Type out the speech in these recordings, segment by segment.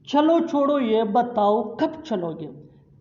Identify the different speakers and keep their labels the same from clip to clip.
Speaker 1: चलो छोड़ो ये बताओ कब चलोगे।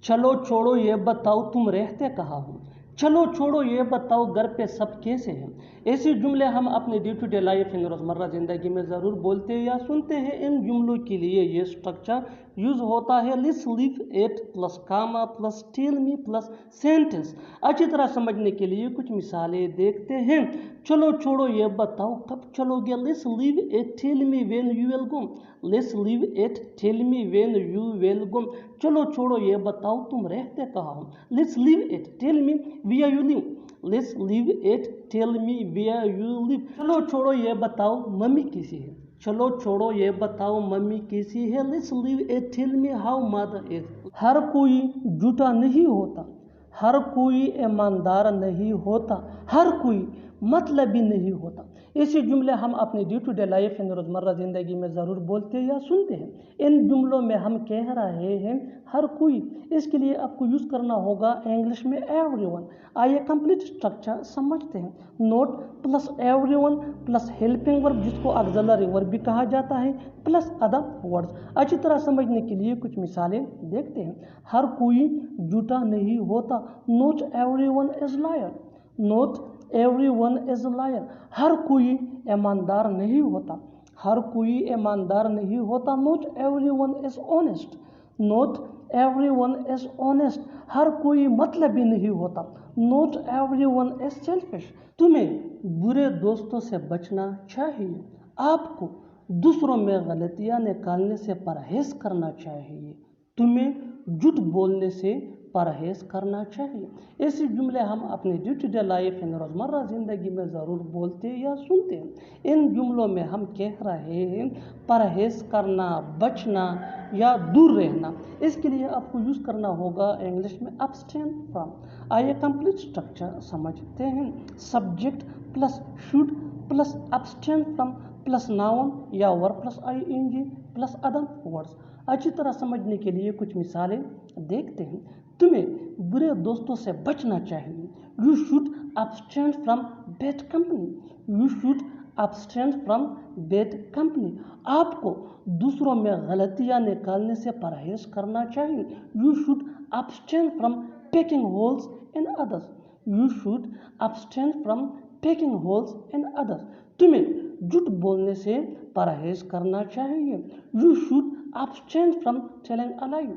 Speaker 1: चलो छोड़ो ये बताओ तुम रहते कहाँ हो। चलो छोड़ो ये बताओ घर पे सब कैसे हैं। ऐसे जुमले हम अपने डे टू डे लाइफ इन रोज़मर्रा ज़िंदगी में ज़रूर बोलते हैं या सुनते हैं। इन जुमलों के लिए ये स्ट्रक्चर यूज़ होता है let's leave it plus comma plus tell me plus sentence. अच्छी तरह समझने के लिए कुछ मिसालें देखते हैं। चलो छोड़ो ये बताओ कब चलोगे। Let's leave it tell me when you will go. Let's leave it tell me when you will go. चलो छोड़ो ये बताओ तुम रहते कहाँ हो। Let's leave it tell me where you live. Let's leave it tell me where you live. चलो छोड़ो ये बताओ मम्मी कैसी है। चलो छोड़ो ये बताओ मम्मी कैसी है। Let's leave it tell me how mother is. हर कोई झूठा नहीं होता, हर कोई ईमानदार नहीं होता, हर कोई मतलबी नहीं होता। ऐसे जुमले हम अपने डे टू डे लाइफ इन रोज़मर्रा ज़िंदगी में ज़रूर बोलते हैं या सुनते हैं। इन जुमलों में हम कह रहे हैं हर कोई, इसके लिए आपको यूज़ करना होगा इंग्लिश में एवरीवन। आइए कंप्लीट स्ट्रक्चर समझते हैं। Note plus everyone plus helping verb जिसको ऑक्सिलरी वर्ब भी कहा जाता है प्लस अदर वर्ड्स। अच्छी तरह समझने के लिए कुछ मिसालें देखते हैं। हर कोई झूठा नहीं होता, not everyone is liar. Not everyone is liar. हर कोई ईमानदार नहीं होता, हर कोई ईमानदार नहीं होता, not everyone is honest. Not everyone is honest. हर कोई मतलबी नहीं होता, नॉट एवरीवन इज सेल्फिश। तुम्हें बुरे दोस्तों से बचना चाहिए। आपको दूसरों में गलतियां निकालने से परहेज करना चाहिए। तुम्हें झूठ बोलने से परहेज करना चाहिए। ऐसे जुमले हम अपने डे टू डे लाइफ इन रोज़मर्रा ज़िंदगी में ज़रूर बोलते या सुनते हैं। इन जुमलों में हम कह रहे हैं परहेज करना, बचना या दूर रहना। इसके लिए आपको यूज़ करना होगा इंग्लिश में अब्सटेन फ्रॉम। आइए कंप्लीट स्ट्रक्चर समझते हैं। Subject plus should plus abstain from plus noun या verb plus ING plus other words. अच्छी तरह समझने के लिए कुछ मिसालें देखते हैं। तुम्हें बुरे दोस्तों से बचना चाहिए। You should abstain from bad company. You should abstain from bad company. आपको दूसरों में गलतियां निकालने से परहेज करना चाहिए। You should abstain from pecking holes in others. You should abstain from pecking holes in others. तुम्हें झूठ बोलने से परहेज करना चाहिए। You should abstain from telling a lie.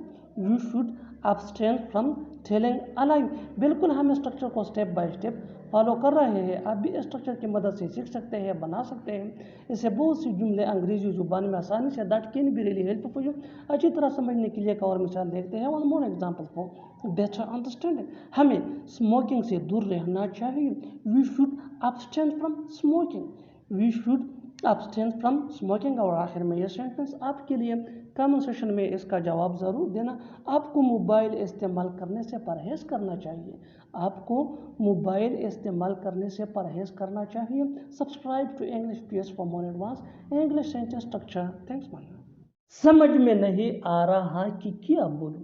Speaker 1: You should abstain from telling a lie. बिल्कुल हम स्ट्रक्चर को स्टेप बाय स्टेप फॉलो कर रहे हैं। आप भी स्ट्रक्चर की मदद से सीख सकते हैं, बना सकते हैं। इससे बहुत सी जुमले अंग्रेजी जुबान में आसानी say that can be really helpful for you. अच्छी तरह समझने के लिए एक और मिसाल देखते हैं। One more example for better understanding. हमें स्मोकिंग से दूर रहना चाहिए। We should abstain from smoking. We should abstain from smoking. और आखिर में ये सेंटेंस आपके लिए कमेंट सेक्शन में इसका जवाब ज़रूर देना। आपको मोबाइल इस्तेमाल करने से परहेज करना चाहिए। आपको मोबाइल इस्तेमाल करने से परहेज करना चाहिए। Subscribe to English PS for more advance English sentence structure. Thanks my. समझ में नहीं आ रहा कि क्या बोलूं,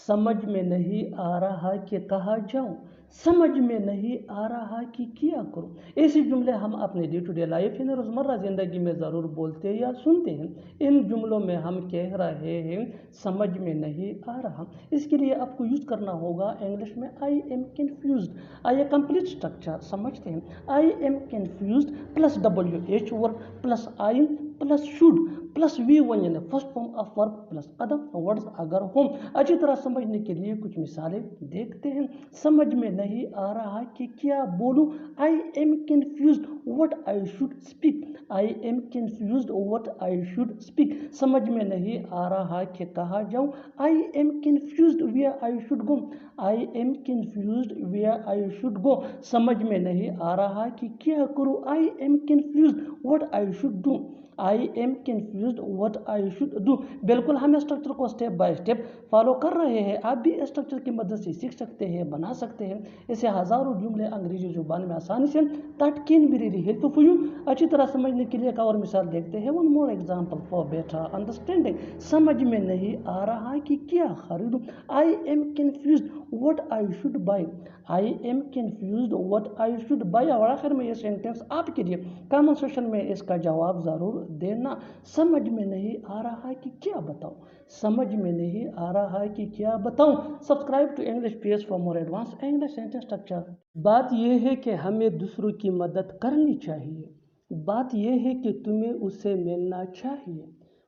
Speaker 1: समझ में नहीं आ रहा कि कहाँ जाऊं, समझ में नहीं आ रहा कि क्या करूं। ऐसे जुमले हम अपने डे टू डे लाइफ इन रोज़मर्रा ज़िंदगी में ज़रूर बोलते या सुनते हैं। इन जुमलों में हम कह रहे हैं समझ में नहीं आ रहा। इसके लिए आपको यूज़ करना होगा इंग्लिश में आई एम कन्फ्यूज्ड। आइए कंप्लीट स्ट्रक्चर समझते हैं। आई am confused plus WH verb plus I plus should plus V1 यानी first form of verb plus other words अगर हों। अच्छी तरह समझने के लिए कुछ मिसालें देखते हैं। समझ में नहीं आ रहा कि क्या बोलूं। I am confused what I should speak. I am confused what I should speak. समझ में नहीं आ रहा कि कहाँ जाऊं। I am confused where I should go. I am confused where I should go. समझ में नहीं आ रहा कि क्या करूं। I am confused what I should do. I am confused what I should do. बिल्कुल हम स्ट्रक्चर को स्टेप बाय स्टेप फॉलो कर रहे हैं। आप भी स्ट्रक्चर की मदद से सीख सकते हैं, बना सकते हैं। इसे हज़ारों जुमले अंग्रेजी जुबान में आसानी say that can be really helpful for you. अच्छी तरह समझने के लिए एक और मिसाल देखते हैं। One more example for better understanding. समझ में नहीं आ रहा कि क्या खरीदूं। आई am confused what I should buy. I am confused what I should buy. और आखिर में ये सेंटेंस आपके लिए कमेंट सेक्शन में इसका जवाब ज़रूर देना। समझ में नहीं आ रहा है कि क्या बताऊं, समझ में नहीं आ रहा है कि क्या बताऊं। Subscribe to English PS for more advance English sentence structure. बात यह है कि हमें दूसरों की मदद करनी चाहिए, बात यह है कि तुम्हें उससे मिलना चाहिए,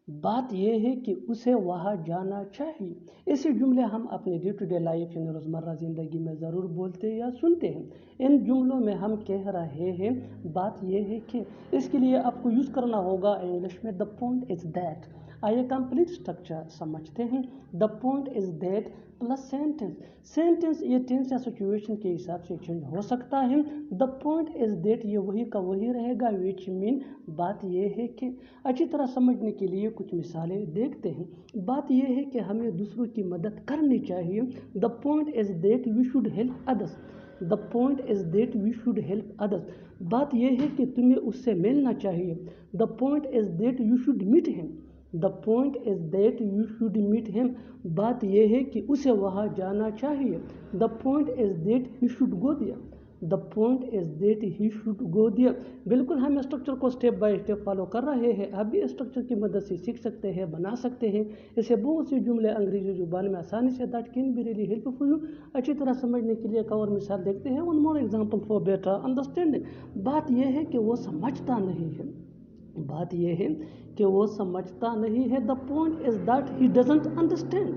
Speaker 1: बात यह है कि उसे वहाँ जाना चाहिए। ऐसे जुमले हम अपने डे टू डे लाइफ यानी रोज़मर्रा ज़िंदगी में ज़रूर बोलते या सुनते हैं। इन जुमलों में हम कह रहे हैं, बात यह है कि, इसके लिए आपको यूज़ करना होगा इंग्लिश में द पॉइंट इज़ दैट। आइए कंप्लीट स्ट्रक्चर समझते हैं। The point is that plus sentence. Sentence ये टेंस या सिचुएशन के हिसाब से चेंज हो सकता है। द पॉइंट इज़ दैट ये वही का वही रहेगा, विच मीन बात यह है कि। अच्छी तरह समझने के लिए कुछ मिसालें देखते हैं। बात यह है कि हमें दूसरों की मदद करनी चाहिए। The point is that we should help others. The point is that we should help others. बात यह है कि तुम्हें उससे मिलना चाहिए। The point is that you should meet him. The point is that you should meet him. बात यह है कि उसे वहाँ जाना चाहिए। The point is that he should go there. The point is that he should go there. बिल्कुल हम स्ट्रक्चर को स्टेप बाय स्टेप फॉलो कर रहे हैं। आप भी स्ट्रक्चर की मदद से सीख सकते हैं, बना सकते हैं। इसे बहुत से जुमले अंग्रेजी जुबान में आसानी say that can be really helpful you. अच्छी तरह समझने के लिए एक और मिसाल देखते हैं। One more example for better understanding. बात यह है कि वो समझता नहीं है, बात यह है कि वो समझता नहीं है। The point is that he doesn't understand.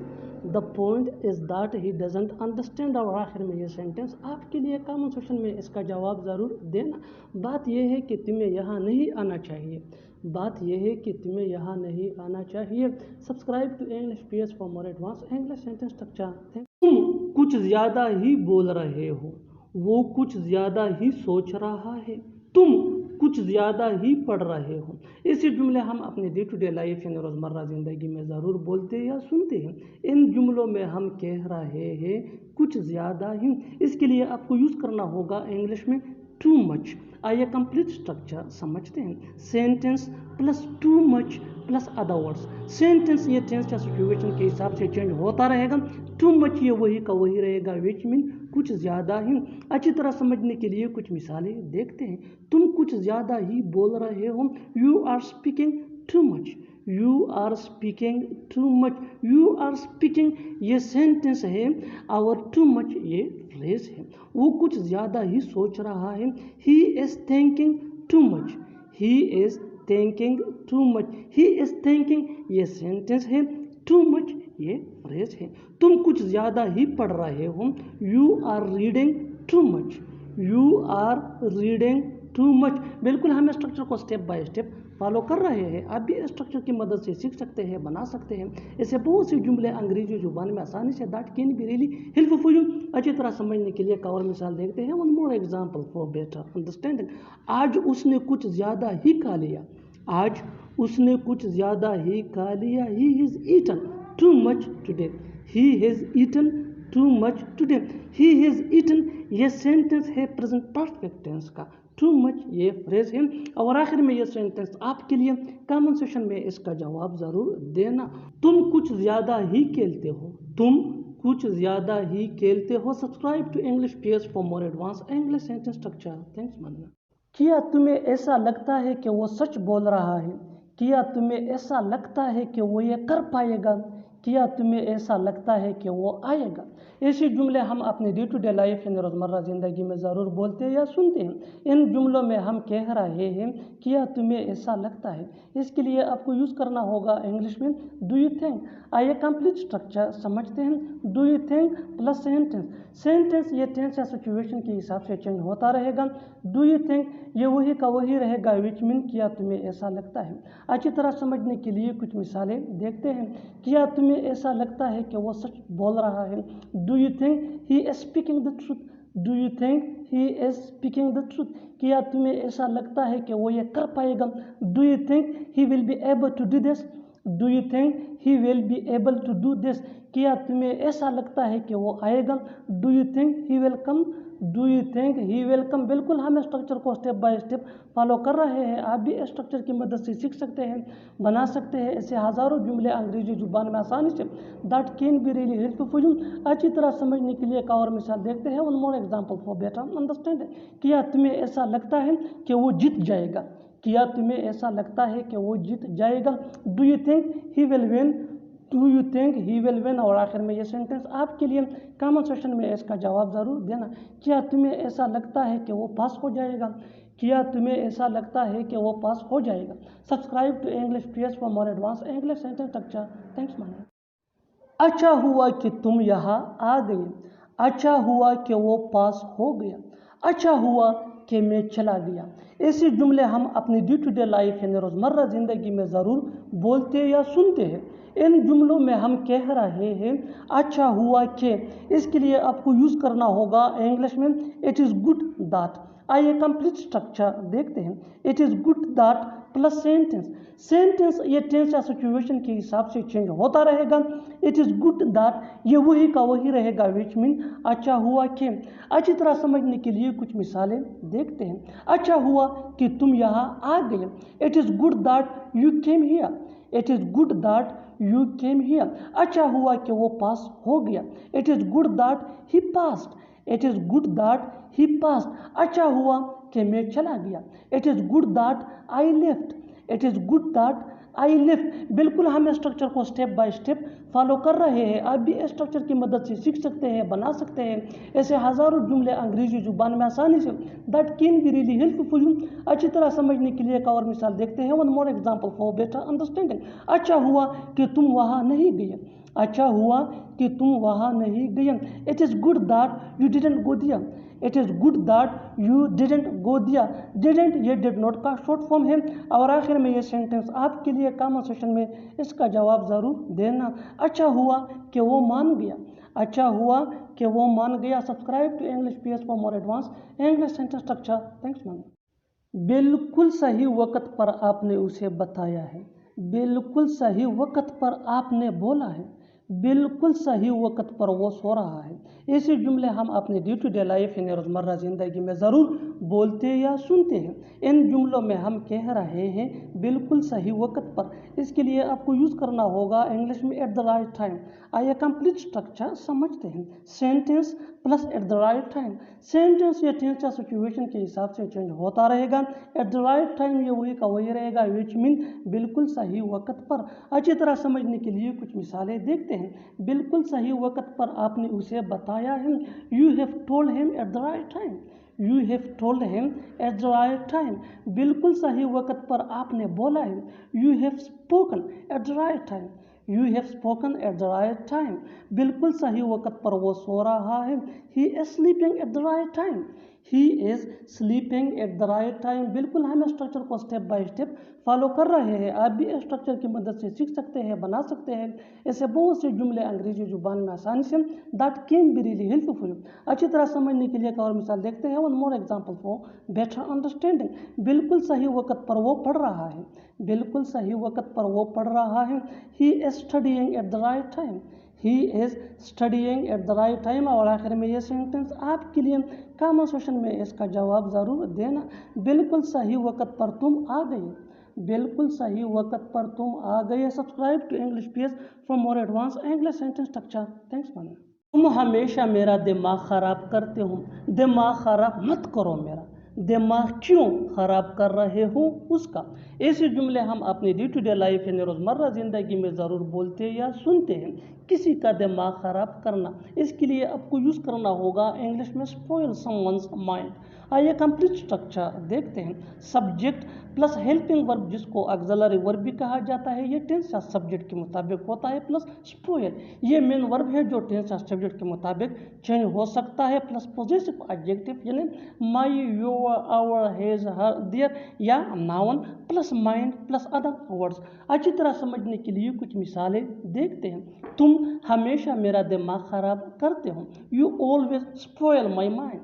Speaker 1: The point is that he doesn't understand. और आखिर में ये सेंटेंस आपके लिए कमेंट सेक्शन में इसका जवाब ज़रूर देना। बात यह है कि तुम्हें यहाँ नहीं आना चाहिए, बात यह है कि तुम्हें यहाँ नहीं आना चाहिए। Subscribe to English PS for more advance English sentence structure. तुम कुछ ज़्यादा ही बोल रहे हो, वो कुछ ज़्यादा ही सोच रहा है, तुम कुछ ज़्यादा ही पढ़ रहे हो। ऐसे जुमले हम अपने डे टू डे लाइफ यानी रोज़मर्रा ज़िंदगी में ज़रूर बोलते या सुनते हैं। इन जुमलों में हम कह रहे हैं कुछ ज़्यादा ही। इसके लिए आपको यूज़ करना होगा इंग्लिश में टू मच। आइए कंप्लीट स्ट्रक्चर समझते हैं। Sentence plus too much plus other words. Sentence ये टेंस या सिचुएशन के हिसाब से चेंज होता रहेगा। टू मच ये वही का वही रहेगा, विच मीन कुछ ज़्यादा ही। अच्छी तरह समझने के लिए कुछ मिसालें देखते हैं। तुम कुछ ज़्यादा ही बोल रहे हो। You are speaking too much. You are speaking too much. You are speaking ये सेंटेंस है और टू मच ये फ्रेज है। वो कुछ ज़्यादा ही सोच रहा है। He is thinking too much. He is thinking too much. He is thinking ये सेंटेंस है, टू मच ये फ्रेज है। तुम कुछ ज़्यादा ही पढ़ रहे हो। You are reading too much. You are reading too much. बिल्कुल हम स्ट्रक्चर को स्टेप बाय स्टेप फॉलो कर रहे हैं। आप भी स्ट्रक्चर की मदद से सीख सकते हैं, बना सकते हैं। ऐसे बहुत से जुमले अंग्रेजी जुबान में आसानी say that can be really helpful you. अच्छी तरह समझने के लिए एक और मिसाल देखते हैं। One more example for better understanding. आज उसने कुछ ज़्यादा ही खा लिया। आज उसने कुछ ज़्यादा ही खा लिया। He is eaten too much today. He has eaten too much today. He has eaten ये सेंटेंस है प्रेजेंट परफेक्ट टेंस का। टू मच ये फ्रेज है। और आखिर में ये सेंटेंस आपके लिए कमेंट सेक्शन में इसका जवाब ज़रूर देना। तुम कुछ ज़्यादा ही खेलते हो। तुम कुछ ज़्यादा ही खेलते हो। Subscribe to English PS for more advance English sentence structure. Thanks मानना। क्या तुम्हें ऐसा लगता है कि वो सच बोल रहा है? क्या तुम्हें ऐसा लगता है कि वो ये कर पाएगा? क्या तुम्हें ऐसा लगता है कि वो आएगा? ऐसे जुमले हम अपने डे टू डे लाइफ यानी रोज़मर्रा ज़िंदगी में ज़रूर बोलते या सुनते हैं। इन जुमलों में हम कह रहे हैं, क्या तुम्हें ऐसा लगता है? इसके लिए आपको यूज़ करना होगा इंग्लिश में डू यू थिंक। आइए कंप्लीट स्ट्रक्चर समझते हैं। Do you think plus sentence. Sentence ये टेंस या सिचुएशन के हिसाब से चेंज होता रहेगा। डू यू थिंक ये वही का वही रहेगा, विच मीन क्या तुम्हें ऐसा लगता है। अच्छी तरह समझने के लिए कुछ मिसालें देखते हैं। क्या तुम्हें ऐसा लगता है कि वो सच बोल रहा है? Do you think he is speaking the truth. Do you think he is speaking the truth. क्या तुम्हें ऐसा लगता है कि वो ये कर पाएगा? Do you think he will be able to do this. Do you think he will be able to do this. क्या तुम्हें ऐसा लगता है कि वो आएगा? Do you think he will come. Do you think he will come. बिल्कुल हम स्ट्रक्चर को स्टेप बाय स्टेप फॉलो कर रहे हैं। आप भी स्ट्रक्चर की मदद से सीख सकते हैं, बना सकते हैं। ऐसे हज़ारों जुमले अंग्रेजी जुबान में आसानी say that can be really helpful you. अच्छी तरह समझने के लिए एक और मिसाल देखते हैं। One more example for better understanding. क्या तुम्हें ऐसा लगता है कि वो जीत जाएगा? क्या तुम्हें ऐसा लगता है कि वो जीत जाएगा? Do you think he will win? Do you think he will win? और आखिर में ये सेंटेंस आपके लिए, कमेंट सेक्शन में इसका जवाब ज़रूर देना। क्या तुम्हें ऐसा लगता है कि वो पास हो जाएगा? क्या तुम्हें ऐसा लगता है कि वो पास हो जाएगा? Subscribe to English PS for more advance English sentence structure. Thanks man. अच्छा हुआ कि तुम यहाँ आ गए। अच्छा हुआ कि वो पास हो गया। अच्छा हुआ कि मैं चला गया। ऐसे जुमले हम अपनी डे टू डे लाइफ यानी रोज़मर्रा ज़िंदगी में ज़रूर बोलते या सुनते हैं। इन जुमलों में हम कह रहे हैं अच्छा हुआ कि, इसके लिए आपको यूज़ करना होगा इंग्लिश में इट इज़ गुड दैट। आइए कंप्लीट स्ट्रक्चर देखते हैं। It is good that plus sentence. Sentence ये टेंस या सिचुएशन के हिसाब से चेंज होता रहेगा। इट इज़ गुड दैट ये वही का वही रहेगा, विच मीन अच्छा हुआ कि। अच्छी तरह समझने के लिए कुछ मिसालें देखते हैं। अच्छा हुआ कि तुम यहाँ आ गए। It is good that you came here. It is good that you came here. अच्छा हुआ कि वो पास हो गया। It is good that he passed. It is good that he passed. अच्छा हुआ कि मैं चला गया। It is good that I left. It is good that I left. बिल्कुल हम स्ट्रक्चर को स्टेप बाय स्टेप फॉलो कर रहे हैं। आप भी स्ट्रक्चर की मदद से सीख सकते हैं, बना सकते हैं। ऐसे हज़ारों जुमले अंग्रेजी जुबान में आसानी say that can be really helpful you. अच्छी तरह समझने के लिए एक और मिसाल देखते हैं। One more example for better understanding. अच्छा हुआ कि तुम वहाँ नहीं गए। अच्छा हुआ कि तुम वहाँ नहीं गए। It is good that you didn't go दिया। It is good that you didn't go दिया। डिडंट ये डिड नॉट का शॉर्ट फॉर्म है। और आखिर में ये सेंटेंस आपके लिए कमेंट सेक्शन में इसका जवाब ज़रूर देना। अच्छा हुआ कि वो मान गया। अच्छा हुआ कि वो मान गया। Subscribe to English PS for more advance English sentence structure. Thanks man. बिल्कुल सही वक्त पर आपने उसे बताया है। बिल्कुल सही वक्त पर आपने बोला है। बिल्कुल सही वक्त पर वो सो रहा है। ऐसे जुमले हम अपने डे टू डे लाइफ यानी रोज़मर्रा ज़िंदगी में ज़रूर बोलते या सुनते हैं। इन जुमलों में हम कह रहे हैं बिल्कुल सही वक्त पर। इसके लिए आपको यूज़ करना होगा इंग्लिश में एट द राइट टाइम। आइए कंप्लीट स्ट्रक्चर समझते हैं। Sentence plus at the right time. Sentence या टेंस या सिचुएशन के हिसाब से चेंज होता रहेगा। एट द राइट टाइम ये वही का वही रहेगा, विच मीन बिल्कुल सही वक्त पर। अच्छी तरह समझने के लिए कुछ मिसालें देखते हैं। बिल्कुल सही वक्त पर आपने उसे बताया है। You have told him at the right time. You have told him at the right time. बिल्कुल सही वक्त पर आपने बोला है। You have spoken at the right time. You have spoken at the right time. बिल्कुल सही वक्त पर वो सो रहा है। He is sleeping at the right time. He is sleeping at the right time. बिल्कुल हम स्ट्रक्चर को स्टेप बाय स्टेप फॉलो कर रहे हैं। आप भी स्ट्रक्चर की मदद से सीख सकते हैं, बना सकते हैं। ऐसे बहुत से जुमले अंग्रेजी जुबान में आसानी say that can be really helpful. अच्छी तरह समझने के लिए एक और मिसाल देखते हैं। One more example for better understanding. बिल्कुल सही वक्त पर वो पढ़ रहा है। बिल्कुल सही वक्त पर वो पढ़ रहा है। He is studying at the right time. He is studying at the right time. और आखिर में ये सेंटेंस आपके लिए कमेंट सेक्शन में इसका जवाब ज़रूर देना। बिल्कुल सही वक्त पर तुम आ गए। बिल्कुल सही वक्त पर तुम आ गए। Subscribe to English PS for more advance English sentence structure. Thanks man. तुम हमेशा मेरा दिमाग ख़राब करते हो। दिमाग ख़राब मत करो मेरा। दिमाग क्यों ख़राब कर रहे हो उसका। ऐसे जुमले हम अपनी डे टू डे लाइफ यानी रोज़मर्रा ज़िंदगी में ज़रूर बोलते या सुनते हैं। किसी का दिमाग ख़राब करना, इसके लिए आपको यूज़ करना होगा इंग्लिश में स्पॉइल समवन्स माइंड। आइए कंप्लीट स्ट्रक्चर देखते हैं। सब्जेक्ट प्लस हेल्पिंग वर्ब, जिसको ऑक्सिलरी वर्ब भी कहा जाता है, ये टेंस या सब्जेक्ट के मुताबिक होता है। प्लस स्पॉइल ये मेन वर्ब है जो टेंस या सब्जेक्ट के मुताबिक चेंज हो सकता है। प्लस पॉजिटिव एडजेक्टिव यानी my, your, our, his, her, their या noun plus mind plus other words. अच्छी तरह समझने के लिए कुछ मिसालें देखते हैं। तुम हमेशा मेरा दिमाग ख़राब करते हो। You always spoil my mind.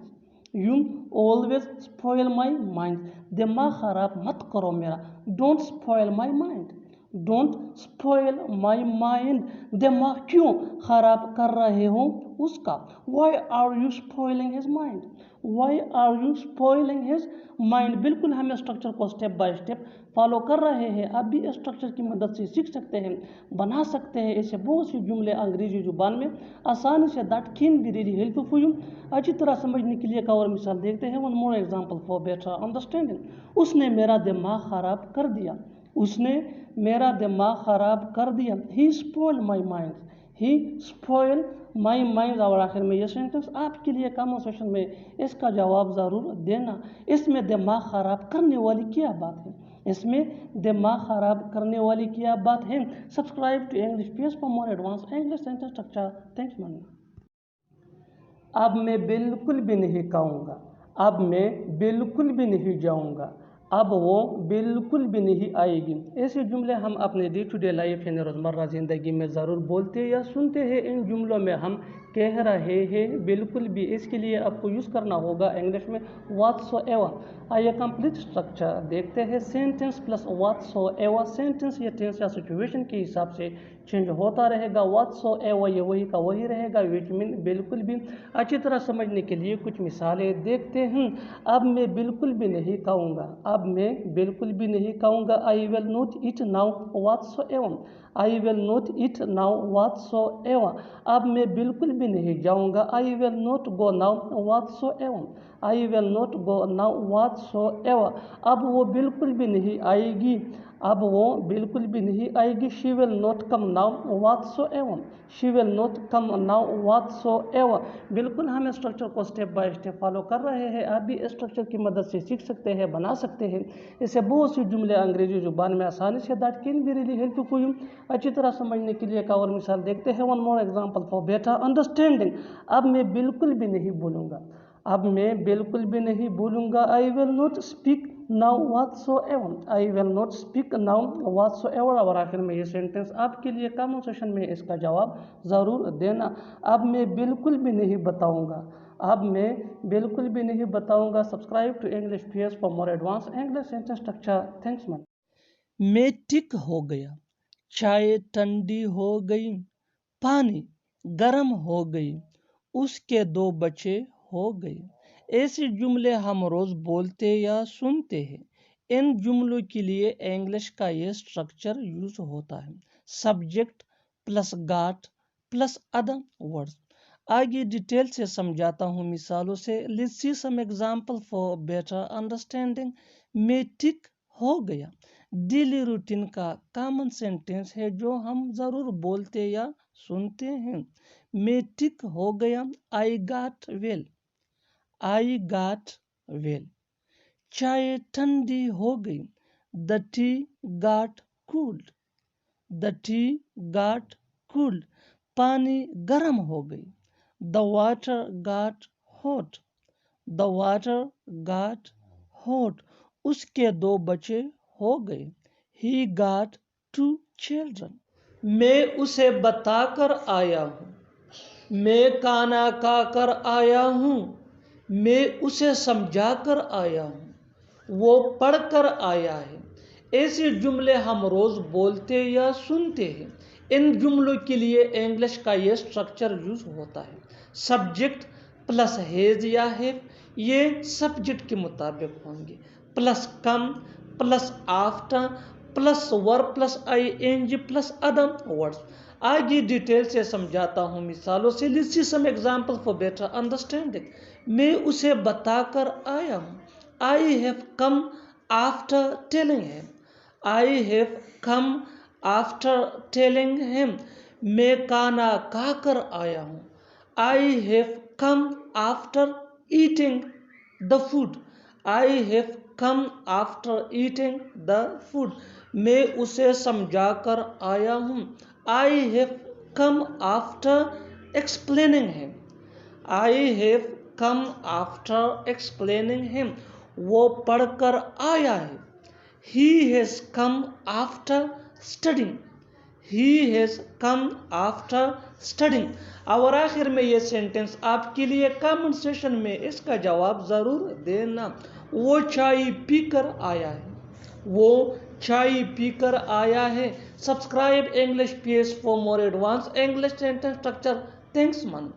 Speaker 1: You always spoil my mind. दिमाग ख़राब मत करो मेरा। Don't spoil my mind. Don't spoil my mind, दिमाग क्यों खराब कर रहे हो उसका। Why are you spoiling his mind, why are you spoiling his mind. बिल्कुल हम स्ट्रक्चर को स्टेप बाय स्टेप फॉलो कर रहे हैं। आप भी स्ट्रक्चर की मदद से सीख सकते हैं, बना सकते हैं ऐसे बहुत से जुमले अंग्रेजी जुबान में आसानी से। That can be really helpful for you. अच्छी तरह समझने के लिए एक और मिसाल देखते हैं। One more example for better understanding. उसने मेरा दिमाग खराब कर दिया, उसने मेरा दिमाग खराब कर दिया। He spoiled my mind, he spoiled my mind. और आखिर में ये सेंटेंस आपके लिए कमेंट सेक्शन में इसका जवाब ज़रूर देना। इसमें दिमाग ख़राब करने वाली क्या बात है, इसमें दिमाग ख़राब करने वाली क्या बात है। Subscribe to English page for more advance English sentence structure. Thanks money. अब मैं बिल्कुल भी नहीं कहूँगा, अब मैं बिल्कुल भी नहीं जाऊँगा, अब वो बिल्कुल भी नहीं आएगी। ऐसे जुमले हम अपने डे टू डे लाइफ यानी रोज़मर्रा ज़िंदगी में ज़रूर बोलते या सुनते हैं। इन जुमलों में हम कह रहे हैं बिल्कुल भी, इसके लिए आपको यूज़ करना होगा इंग्लिश में व्हाटसोएवर। आइए कंप्लीट स्ट्रक्चर देखते हैं। Sentence plus whatsoever. सेंटेंस या टेंस या सिचुएशन के हिसाब से चेंज होता रहेगा। व्हाटसोएवर ये वही का वही रहेगा, विच मीन बिल्कुल भी। अच्छी तरह समझने के लिए कुछ मिसालें देखते हैं। अब मैं बिल्कुल भी नहीं खाऊंगा, अब मैं बिल्कुल भी नहीं खाऊंगा। I will not eat now whatsoever, I will not eat now whatsoever. अब मैं बिल्कुल भी नहीं जाऊंगा। I will not go now whatsoever, I will not go now whatsoever. अब वो बिल्कुल भी नहीं आएगी, अब वो बिल्कुल भी नहीं आएगी। She will not come now whatsoever, she will not come now whatsoever. बिल्कुल हम स्ट्रक्चर को स्टेप बाय स्टेप फॉलो कर रहे हैं। आप भी स्ट्रक्चर की मदद से सीख सकते हैं, बना सकते हैं इसे बहुत सी जुमले अंग्रेजी जुबान में आसानी से। That can be really helpful for you. अच्छी तरह समझने के लिए एक और मिसाल देखते हैं। One more example for better understanding. अब मैं बिल्कुल भी नहीं बोलूँगा, अब मैं बिल्कुल भी नहीं बोलूँगा। I will not speak now whatsoever, I will not speak now whatsoever. और आखिर में ये सेंटेंस आपके लिए कमेंट सेक्शन में इसका जवाब ज़रूर देना। अब मैं बिल्कुल भी नहीं बताऊँगा, अब मैं बिल्कुल भी नहीं बताऊँगा। Subscribe to English page for more advance English sentence structure. Thanks man. मैं ठीक हो गया, चाय ठंडी हो गई, पानी गर्म हो गई, उसके 2 बच्चे हो गए। ऐसे जुमले हम रोज बोलते या सुनते हैं। इन जुमलों के लिए इंग्लिश का ये स्ट्रक्चर यूज होता है। Subject plus got plus other words. आगे डिटेल से समझाता हूँ मिसालों से। Let's see some example for better understanding. मैं ठीक हो गया डेली रूटीन का कॉमन सेंटेंस है जो हम ज़रूर बोलते या सुनते हैं। मैं ठीक हो गया, I got well, I got well. चाय ठंडी हो गई, the T got cooled, the T got cooled. पानी गर्म हो गई, the water got hot, the water got hot. उसके 2 बच्चे हो गए, ही गॉट 2 चिल्ड्रन। मैं उसे बताकर आया हूँ, मैं खाना खाकर आया हूँ, मैं उसे समझा कर आया हूँ, वो पढ़कर आया है। ऐसे जुमले हम रोज़ बोलते या सुनते हैं। इन जुमलों के लिए इंग्लिश का ये स्ट्रक्चर यूज होता है। सब्जेक्ट प्लस हैज या हैव, ये सब्जेक्ट के मुताबिक होंगे। Plus come plus after plus verb plus ING plus other words. आगे डिटेल से समझाता हूँ मिसालों से। Let's see some example for better understanding. मैं उसे बताकर आया हूँ, I have come after telling him, I have come after telling him. मैं खाना खाकर आया हूँ, I have come after eating the food, I have come after eating the food. मैं उसे समझा कर आया हूँ, I have come after explaining him, I have come after explaining him. वो पढ़कर आया है, he has come after studying, he has come after studying. और आखिर में ये सेंटेंस आपके लिए कमेंट सेशन में इसका जवाब ज़रूर देना। वो चाय पीकर आया है, वो چائے پی کر آیا ہے. Subscribe English PS for more advance English sentence structure. Thanks من.